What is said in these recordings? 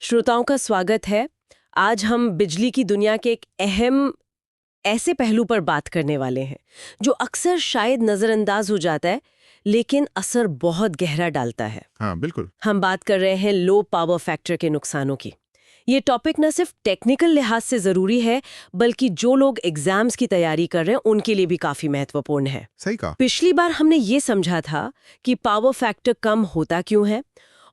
श्रोताओं का स्वागत है। आज हम बिजली की दुनिया के एक अहम ऐसे पहलू पर बात करने वाले हैं जो अक्सर शायद नजरअंदाज हो जाता है लेकिन असर बहुत गहरा डालता है। हाँ बिल्कुल। हम बात कर रहे हैं लो पावर फैक्टर के नुकसानों की। ये टॉपिक न सिर्फ टेक्निकल लिहाज से जरूरी है बल्कि जो लोग एग्जाम्स की तैयारी कर रहे हैं उनके लिए भी काफी महत्वपूर्ण है। सही कहा। पिछली बार हमने ये समझा था कि पावर फैक्टर कम होता क्यों है,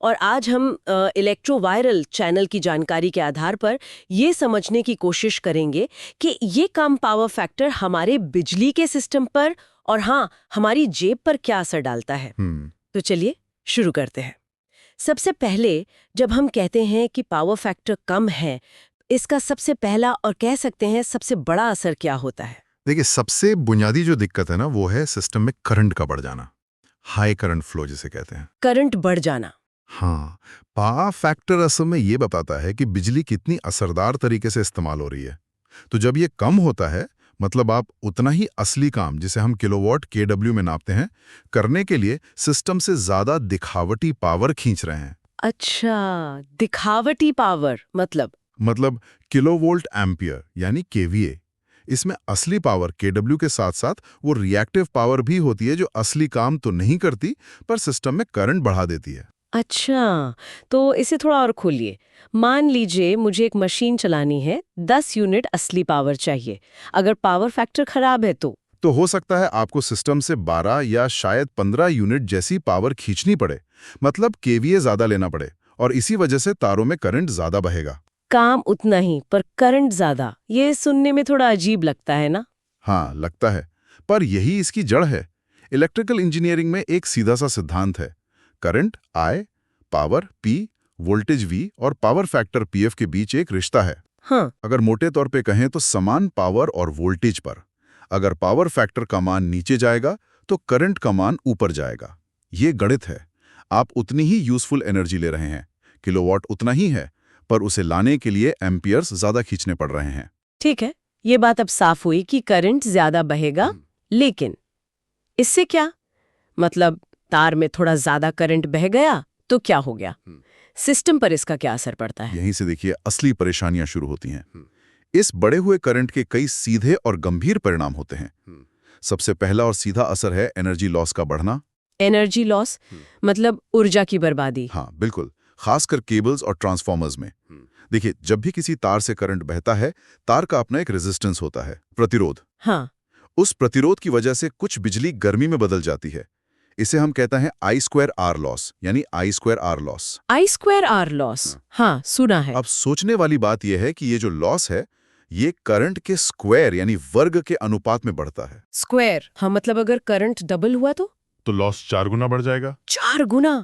और आज हम इलेक्ट्रोवायरल चैनल की जानकारी के आधार पर ये समझने की कोशिश करेंगे कि ये कम पावर फैक्टर हमारे बिजली के सिस्टम पर और हाँ हमारी जेब पर क्या असर डालता है। तो चलिए शुरू करते हैं। सबसे पहले जब हम कहते हैं कि पावर फैक्टर कम है, इसका सबसे पहला और कह सकते हैं सबसे बड़ा असर क्या होता है? देखिए, सबसे बुनियादी जो दिक्कत है ना वो है सिस्टम में करंट का बढ़ जाना, हाई करंट फ्लो जिसे कहते हैं। करंट बढ़ जाना। हाँ, पावर फैक्टर असल में ये बताता है कि बिजली कितनी असरदार तरीके से इस्तेमाल हो रही है। तो जब ये कम होता है मतलब आप उतना ही असली काम, जिसे हम किलोवाट केडब्ल्यू में नापते हैं, करने के लिए सिस्टम से ज्यादा दिखावटी पावर खींच रहे हैं। अच्छा, दिखावटी पावर मतलब किलोवोल्ट एम्पियर यानी केवीए। इसमें असली पावर केडब्ल्यू के साथ साथ वो रिएक्टिव पावर भी होती है जो असली काम तो नहीं करती पर सिस्टम में करंट बढ़ा देती है। अच्छा, तो इसे थोड़ा और खोलिए। मान लीजिए मुझे एक मशीन चलानी है, 10 यूनिट असली पावर चाहिए। अगर पावर फैक्टर खराब है तो हो सकता है आपको सिस्टम से 12 या शायद 15 यूनिट जैसी पावर खींचनी पड़े, मतलब केवीए ज्यादा लेना पड़े, और इसी वजह से तारों में करंट ज्यादा बहेगा। काम उतना ही पर करंट ज्यादा, ये सुनने में थोड़ा अजीब लगता है ना? हाँ लगता है, पर यही इसकी जड़ है। इलेक्ट्रिकल इंजीनियरिंग में एक सीधा सा सिद्धांत है, current I, power P, voltage V और पावर फैक्टर PF के बीच एक रिश्ता है। हाँ। अगर मोटे तौर पे कहें तो समान पावर और वोल्टेज पर अगर पावर फैक्टर का मान नीचे जाएगा तो करंट का मान ऊपर जाएगा। ये गणित है। आप उतनी ही यूजफुल एनर्जी ले रहे हैं, किलोवाट उतना ही है, पर उसे लाने के लिए एम्पियर्स ज्यादा खींचने पड़ रहे हैं। ठीक है, ये बात अब साफ हुई कि करंट ज्यादा बहेगा, लेकिन इससे क्या मतलब? तार में थोड़ा ज्यादा करंट बह गया तो क्या हो गया? सिस्टम पर इसका क्या असर पड़ता है? यहीं से देखिए असली परेशानियां शुरू होती हैं। इस बढ़े हुए करंट के कई सीधे और गंभीर परिणाम होते हैं। सबसे पहला और सीधा असर है एनर्जी लॉस का बढ़ना। एनर्जी लॉस मतलब ऊर्जा की बर्बादी। हाँ बिल्कुल, खासकर केबल्स और ट्रांसफॉर्मर्स में। देखिए, जब भी किसी तार से करंट बहता है, तार का अपना एक रेजिस्टेंस होता है, प्रतिरोध। हाँ। उस प्रतिरोध की वजह से कुछ बिजली गर्मी में बदल जाती है। इसे हम कहते हैं I2R लॉस, यानी I2R लॉस। I2R लॉस, हाँ सुना है। अब सोचने वाली बात यह है कि ये जो लॉस है ये करंट के स्क्वायर यानी वर्ग के अनुपात में बढ़ता है। स्क्वायर? हाँ, मतलब अगर करंट डबल हुआ तो लॉस 4 गुना बढ़ जाएगा। 4 गुना?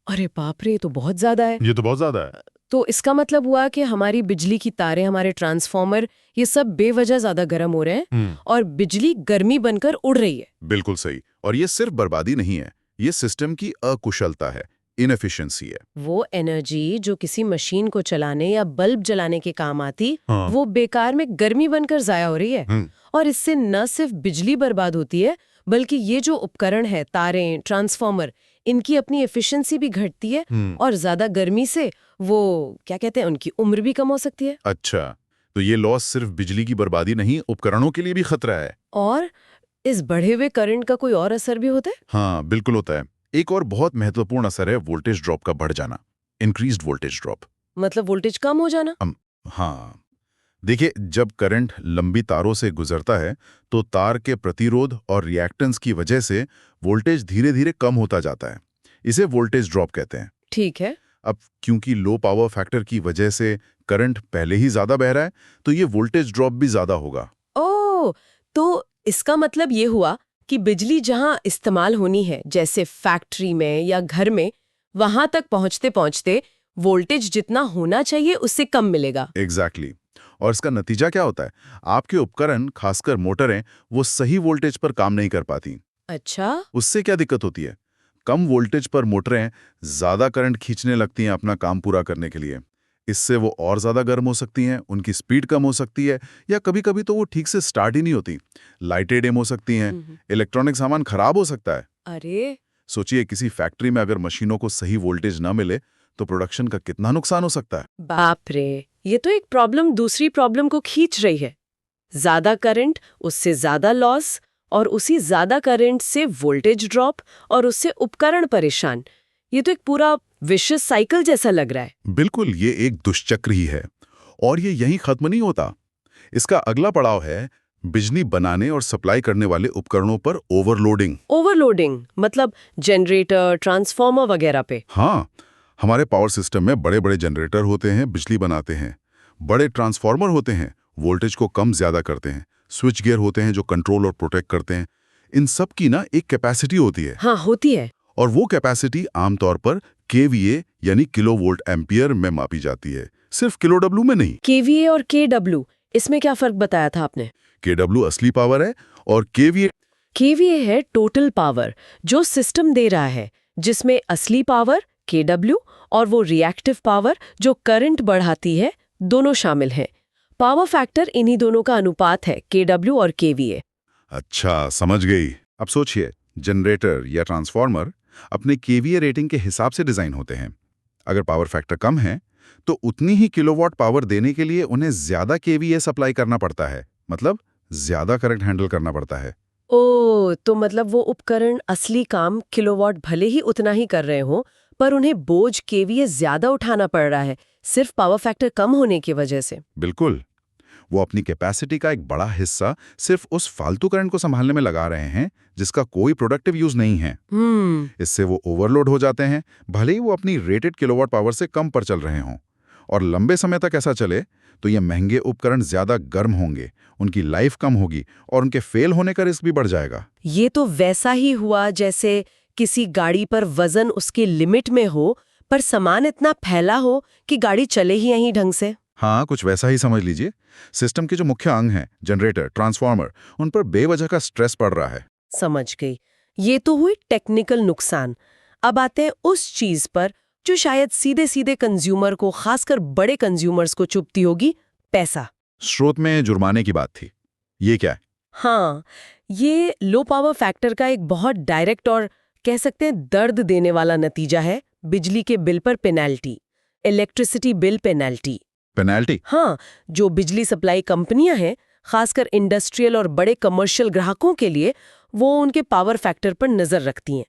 अरे बाप रे, ये तो बहुत ज्यादा है। ये तो बहुत ज्यादा है। तो इसका मतलब हुआ कि हमारी बिजली की तारें, हमारे ट्रांसफॉर्मर, ये सब बेवजह ज्यादा गर्म हो रहे हैं और बिजली गर्मी बनकर उड़ रही है। बिल्कुल सही। और ये सिर्फ बर्बादी नहीं है, ये सिस्टम की अकुशलता है, इनएफिशिएंसी है। वो एनर्जी जो किसी मशीन को चलाने या बल्ब जलाने के काम आती, वो बेकार में गर्मी बनकर जाया हो रही है। और इससे न सिर्फ बिजली बर्बाद होती है बल्कि ये जो उपकरण है, तारें, ट्रांसफॉर्मर, इनकी अपनी एफिशिएंसी भी घटती है और ज्यादा गर्मी से वो क्या कहते हैं, उनकी उम्र भी कम हो सकती है। अच्छा, तो ये लॉस सिर्फ बिजली की बर्बादी नहीं, उपकरणों के लिए भी खतरा है। और इस बढ़े हुए करंट का कोई और असर भी होता है? हाँ बिल्कुल होता है। एक और बहुत महत्वपूर्ण असर है वोल्टेज ड्रॉप का बढ़ जाना, इंक्रीज्ड वोल्टेज ड्रॉप। मतलब वोल्टेज कम हो जाना? हाँ, देखिए, जब करंट लंबी तारों से गुजरता है तो तार के प्रतिरोध और रिएक्टेंस की वजह से वोल्टेज धीरे धीरे कम होता जाता है। इसे वोल्टेज ड्रॉप कहते हैं। ठीक है। अब क्योंकि लो पावर फैक्टर की वजह से करंट पहले ही ज्यादा बह रहा है तो ये वोल्टेज ड्रॉप भी ज्यादा होगा। ओह, तो इसका मतलब ये हुआ कि बिजली जहां इस्तेमाल होनी है, जैसे फैक्ट्री में या घर में, वहां तक पहुंचते पहुंचते वोल्टेज जितना होना चाहिए उससे कम मिलेगा। एग्जैक्टली। और इसका नतीजा क्या होता है? आपके उपकरण, खासकर मोटरें, वो सही वोल्टेज पर काम नहीं कर पाती। अच्छा। उससे क्या दिक्कत होती है? कम वोल्टेज पर मोटरें ज्यादा करंट खींचने लगती हैं अपना काम पूरा करने के लिए। इससे वो और ज्यादा गर्म हो सकती हैं, उनकी स्पीड कम हो सकती है, या कभी-कभी तो वो ठीक से स्टार्ट ही नहीं होती। लाइटें डिम हो सकती हैं, इलेक्ट्रॉनिक सामान खराब हो सकता है। अरे, सोचिए, किसी फैक्ट्री में अगर मशीनों को सही वोल्टेज न मिले तो प्रोडक्शन का कितना नुकसान हो सकता है। बाप रे, ये तो एक प्रॉब्लम दूसरी प्रॉब्लम को खींच रही है। ज्यादा करंट, उससे ज्यादा लॉस, और उसी ज्यादा करंट से वोल्टेज ड्रॉप, और उससे उपकरण परेशान। ये तो एक पूरा विशियस साइकिल जैसा लग रहा है। बिल्कुल, ये एक दुष्चक्र ही है। और ये यहीं खत्म नहीं होता। इसका अगला पड़ाव है बिजली बनाने और सप्लाई करने वाले उपकरणों पर ओवरलोडिंग। ओवरलोडिंग मतलब जनरेटर, ट्रांसफार्मर वगैरह पे? हाँ, हमारे पावर सिस्टम में बड़े बड़े जनरेटर होते हैं, बिजली बनाते हैं। बड़े ट्रांसफार्मर होते हैं, वोल्टेज को कम ज्यादा करते हैं। स्विच गियर होते हैं जो कंट्रोल और प्रोटेक्ट करते हैं। इन सब की ना एक कैपेसिटी होती है। हाँ, होती है। और वो कैपेसिटी आमतौर पर केवीए यानी किलो वोल्ट एम्पियर में मापी जाती है, सिर्फ किलो डब्ल्यू में नहीं। केवीए और केडब्ल्यू, इसमें क्या फर्क बताया था आपने? केडब्ल्यू असली पावर है और केवीए है टोटल पावर जो सिस्टम दे रहा है, जिसमें असली पावर केडब्ल्यू और वो रिएक्टिव पावर जो करंट बढ़ाती है, दोनों शामिल हैं। पावर फैक्टर इन्हीं दोनों का अनुपात है, केडब्ल्यू और केवीए। अच्छा, समझ गई। अब सोचिए, जनरेटर या ट्रांसफार्मर अपने केवीए रेटिंग के हिसाब से डिजाइन होते हैं। अगर पावर फैक्टर कम है तो उतनी ही किलोवाट पावर देने के लिए उन्हें ज्यादा केवीए सप्लाई करना पड़ता है, मतलब ज्यादा करंट हैंडल करना पड़ता है। ओ, तो मतलब वो उपकरण असली काम किलोवाट भले ही उतना ही कर रहे हो, पर उन्हें बोझ केवीए ज्यादा उठाना पड़ रहा है, सिर्फ पावर फैक्टर कम होने की वजह से। बिल्कुल, वो अपनी कैपेसिटी का एक बड़ा हिस्सा सिर्फ उस फालतू करंट को संभालने में लगा रहे हैं जिसका कोई प्रोडक्टिव यूज नहीं है। इससे वो ओवरलोड हो जाते हैं, भले ही वो अपनी रेटेड किलोवाट पावर से कम पर चल रहे हों। और लंबे समय तक ऐसा चले तो ये महंगे उपकरण ज्यादा गर्म होंगे, उनकी लाइफ कम होगी और उनके फेल होने का रिस्क भी बढ़ जाएगा। ये तो वैसा ही हुआ जैसे किसी गाड़ी पर वजन उसके लिमिट में हो, पर सामान इतना फैला हो कि गाड़ी चले ही नहीं ढंग से। हाँ, कुछ वैसा ही समझ लीजिए। सिस्टम के जो मुख्य अंग हैं, जनरेटर, ट्रांसफार्मर, उन पर बेवजह का स्ट्रेस पड़ रहा है। समझ गई। ये तो हुई टेक्निकल नुकसान। अब आते हैं उस चीज पर जो शायद सीधे सीधे कंज्यूमर को, खासकर बड़े कंज्यूमर्स को चुभती होगी, पैसा। स्रोत में जुर्माने की बात थी। ये क्या है? हाँ, ये लो पावर फैक्टर का एक बहुत डायरेक्ट और कह सकते हैं दर्द देने वाला नतीजा है। बिजली के बिल पर penalty, electricity bill penalty. Penalty? हाँ, जो बिजली सप्लाई कंपनियां हैं, खासकर इंडस्ट्रियल और बड़े कमर्शियल ग्राहकों के लिए, वो उनके पावर फैक्टर पर नजर रखती हैं।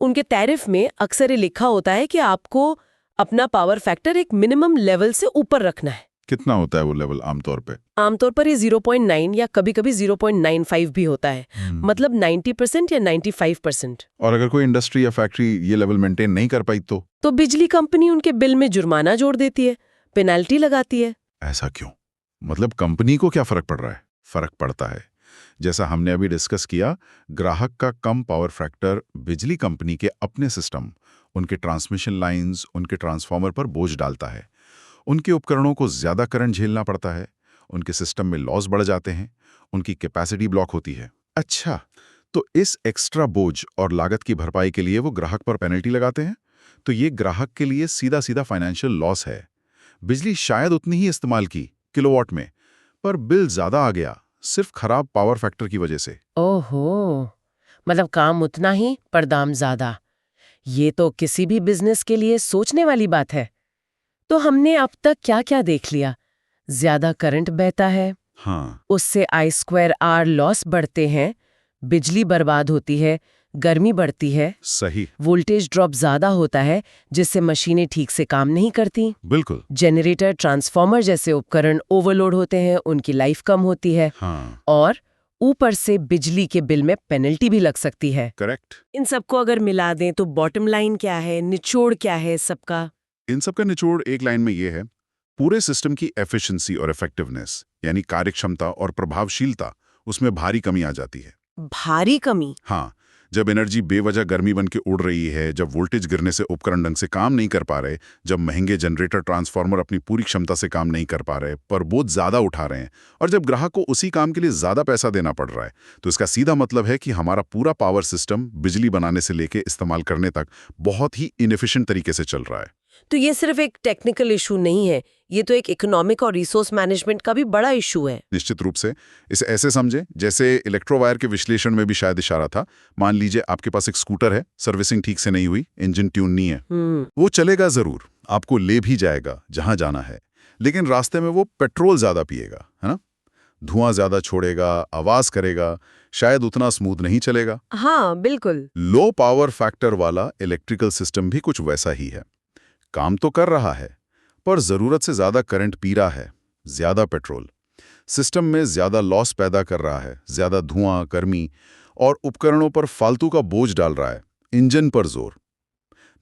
उनके टैरिफ में अक्सर ये लिखा होता है कि आपको अपना पावर फैक्टर एक मिनिमम लेवल से ऊपर रखना है। कितना होता है वो लेवल आमतौर पे? आमतौर पर ये 0.9 या कभी-कभी 0.95 भी होता है। मतलब 90% या 95%। और अगर कोई इंडस्ट्री या फैक्ट्री ये लेवल मेंटेन नहीं कर पाई तो बिजली कंपनी उनके बिल में जुर्माना जोड़ देती है, पेनल्टी लगाती है। ऐसा क्यों? मतलब कंपनी को क्या फर्क पड़ रहा है? फर्क पड़ता है। जैसा हमने अभी डिस्कस किया, ग्राहक का कम पावर फैक्टर बिजली कंपनी के अपने सिस्टम, उनके ट्रांसमिशन लाइंस, उनके ट्रांसफार्मर पर बोझ डालता है। उनके उपकरणों को ज्यादा करंट झेलना पड़ता है, उनके सिस्टम में लॉस बढ़ जाते हैं, उनकी कैपेसिटी ब्लॉक होती है। अच्छा, तो इस एक्स्ट्रा बोझ और लागत की भरपाई के लिए वो ग्राहक पर पेनल्टी लगाते हैं, तो ये ग्राहक के लिए सीधा सीधा फाइनेंशियल लॉस है। बिजली शायद उतनी ही इस्तेमाल की किलोवाट में, पर बिल ज्यादा आ गया, सिर्फ खराब पावर फैक्टर की वजह से। ओहो, मतलब काम उतना ही पर दाम ज्यादा। ये तो किसी भी बिजनेस के लिए सोचने वाली बात है। तो हमने अब तक क्या क्या देख लिया? ज्यादा करंट बहता है, हाँ, उससे I²R लॉस बढ़ते हैं, बिजली बर्बाद होती है, गर्मी बढ़ती है, सही, वोल्टेज ड्रॉप ज्यादा होता है जिससे मशीनें ठीक से काम नहीं करती, बिल्कुल, जनरेटर, ट्रांसफार्मर जैसे उपकरण ओवरलोड होते हैं, उनकी लाइफ कम होती है, हाँ, और ऊपर से बिजली के बिल में पेनल्टी भी लग सकती है। करेक्ट। इन सबको अगर मिला दें तो बॉटम लाइन क्या है, निचोड़ क्या है सबका? इन सब का निचोड़ एक लाइन में ये है, पूरे सिस्टम की एफिशिएंसी और इफेक्टिवनेस यानी कार्यक्षमता और प्रभावशीलता, उसमें भारी कमी आ जाती है। भारी कमी? हाँ, जब एनर्जी बेवजह गर्मी बन के उड़ रही है, जब वोल्टेज गिरने से उपकरण ढंग से काम नहीं कर पा रहे, जब महंगे जनरेटर ट्रांसफार्मर अपनी पूरी क्षमता से काम नहीं कर पा रहे पर बोझ ज्यादा उठा रहे हैं, और जब ग्राहक को उसी काम के लिए ज्यादा पैसा देना पड़ रहा है, तो इसका सीधा मतलब है कि हमारा पूरा पावर सिस्टम बिजली बनाने से लेके इस्तेमाल करने तक बहुत ही इनएफिशिएंट तरीके से चल रहा है। तो ये सिर्फ एक टेक्निकल इशू नहीं है, ये तो एक इकोनॉमिक और रिसोर्स मैनेजमेंट का भी बड़ा इशू है। निश्चित रूप से। इसे ऐसे समझे जैसे इलेक्ट्रोवायर के विश्लेषण में भी शायद इशारा था। मान लीजिए आपके पास एक स्कूटर है, सर्विसिंग ठीक से नहीं हुई, इंजन ट्यून नहीं है, वो चलेगा जरूर, आपको ले भी जाएगा जहां जाना है, लेकिन रास्ते में वो पेट्रोल ज्यादा पिएगा, है ना? धुआं ज्यादा छोड़ेगा, आवाज करेगा, शायद उतना स्मूथ नहीं चलेगा। हाँ, बिल्कुल। लो पावर फैक्टर वाला इलेक्ट्रिकल सिस्टम भी कुछ वैसा ही है। काम तो कर रहा है, पर जरूरत से ज्यादा करंट पी रहा है, ज्यादा पेट्रोल। सिस्टम में ज्यादा लॉस पैदा कर रहा है, ज्यादा धुआं, गर्मी और उपकरणों पर फालतू का बोझ डाल रहा है, इंजन पर जोर।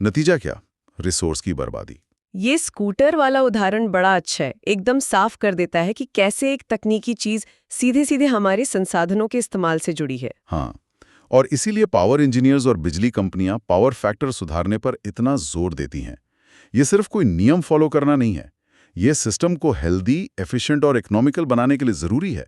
नतीजा क्या? रिसोर्स की बर्बादी। ये स्कूटर वाला उदाहरण बड़ा अच्छा है, एकदम साफ कर देता है कि कैसे एक तकनीकी चीज सीधे सीधे हमारे संसाधनों के इस्तेमाल से जुड़ी है। हाँ, और इसीलिए पावर इंजीनियर्स और बिजली कंपनियां पावर फैक्टर सुधारने पर इतना जोर देती हैं। ये सिर्फ कोई नियम फॉलो करना नहीं है, ये सिस्टम को हेल्दी, एफिशिएंट और इकोनॉमिकल बनाने के लिए जरूरी है।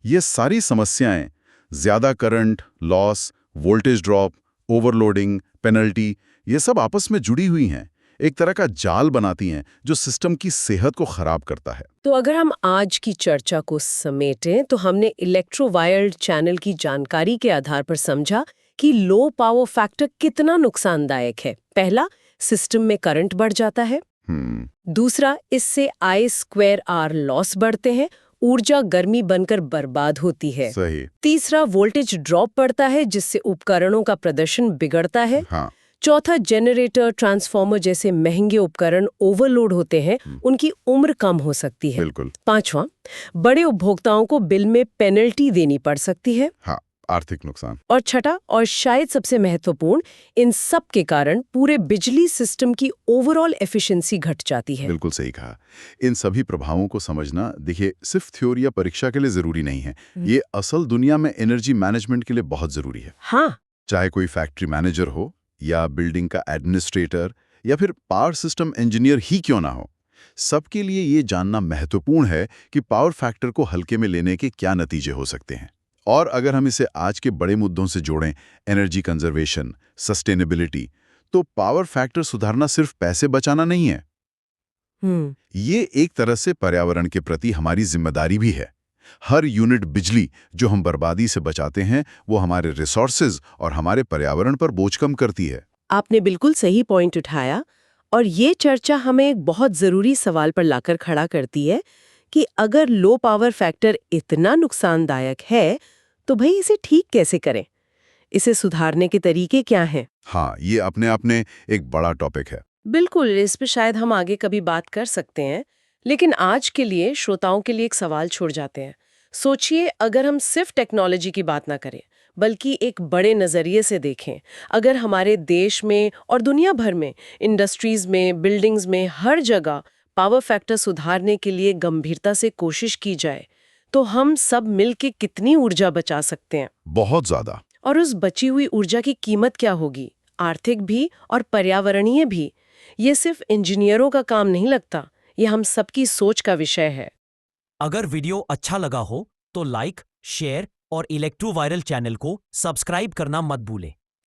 ये सारी समस्याएं, ज्यादा current, loss, voltage drop, overloading, penalty, ये सब आपस में जुड़ी हुई हैं, एक तरह का जाल बनाती हैं जो सिस्टम की सेहत को खराब करता है। तो अगर हम आज की चर्चा को समेटें तो हमने इलेक्ट्रोवायर्ड चैनल की जानकारी के आधार पर समझा कि लो पावर फैक्टर कितना नुकसानदायक है। पहला, सिस्टम में करंट बढ़ जाता है। दूसरा, इससे I²R लॉस बढ़ते हैं, ऊर्जा गर्मी बनकर बर्बाद होती है। सही। तीसरा, वोल्टेज ड्रॉप पड़ता है जिससे उपकरणों का प्रदर्शन बिगड़ता है। हाँ। चौथा, जनरेटर, ट्रांसफार्मर जैसे महंगे उपकरण ओवरलोड होते हैं, उनकी उम्र कम हो सकती है। बिल्कुल। पांचवा, बड़े उपभोक्ताओं को बिल में पेनल्टी देनी पड़ सकती है। हाँ, आर्थिक नुकसान। और छठा और शायद सबसे महत्वपूर्ण, इन सब के कारण पूरे बिजली सिस्टम की ओवरऑल एफिशिएंसी घट जाती है। बिल्कुल सही कहा। इन सभी प्रभावों को समझना, देखिए, सिर्फ थ्योरी या परीक्षा के लिए जरूरी नहीं है, ये असल दुनिया में एनर्जी मैनेजमेंट के लिए बहुत जरूरी है। हाँ, चाहे कोई फैक्ट्री मैनेजर हो या बिल्डिंग का एडमिनिस्ट्रेटर या फिर पावर सिस्टम इंजीनियर ही क्यों ना हो, सबके लिए ये जानना महत्वपूर्ण है कि पावर फैक्टर को हल्के में लेने के क्या नतीजे हो सकते हैं। और अगर हम इसे आज के बड़े मुद्दों से जोड़ें, एनर्जी कंजर्वेशन, सस्टेनेबिलिटी, तो पावर फैक्टर सुधारना सिर्फ पैसे बचाना नहीं है, ये एक तरह से पर्यावरण के प्रति हमारी जिम्मेदारी भी है। हर यूनिट बिजली जो हम बर्बादी से बचाते हैं, वो हमारे रिसोर्सेज और हमारे पर्यावरण पर बोझ कम करती है। आपने बिल्कुल सही पॉइंट उठाया, और ये चर्चा हमें एक बहुत जरूरी सवाल पर लाकर खड़ा करती है कि अगर लो पावर फैक्टर इतना नुकसानदायक है तो भाई इसे ठीक कैसे करें, इसे सुधारने के तरीके क्या हैं? हाँ, ये अपने आप में एक बड़ा टॉपिक है। बिल्कुल, इस पे शायद हम आगे कभी बात कर सकते हैं, लेकिन आज के लिए श्रोताओं के लिए एक सवाल छोड़ जाते हैं। सोचिए, अगर हम सिर्फ टेक्नोलॉजी की बात ना करें बल्कि एक बड़े नजरिए से देखें, अगर हमारे देश में और दुनिया भर में, इंडस्ट्रीज में, बिल्डिंग्स में, हर जगह पावर फैक्टर सुधारने के लिए गंभीरता से कोशिश की जाए, तो हम सब मिलके कितनी ऊर्जा बचा सकते हैं? बहुत ज्यादा। और उस बची हुई ऊर्जा की कीमत क्या होगी, आर्थिक भी और पर्यावरणीय भी? ये सिर्फ इंजीनियरों का काम नहीं लगता, ये हम सबकी सोच का विषय है। अगर वीडियो अच्छा लगा हो तो लाइक, शेयर और इलेक्ट्रो वायरल चैनल को सब्सक्राइब करना मत भूलें।